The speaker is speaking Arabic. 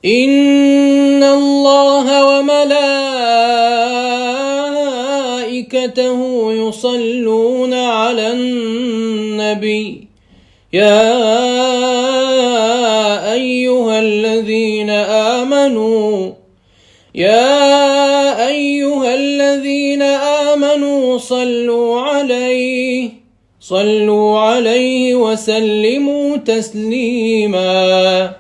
إن الله وملائكته يصلون على النبي يا أيها الذين آمنوا صلوا عليه وسلموا تسليما.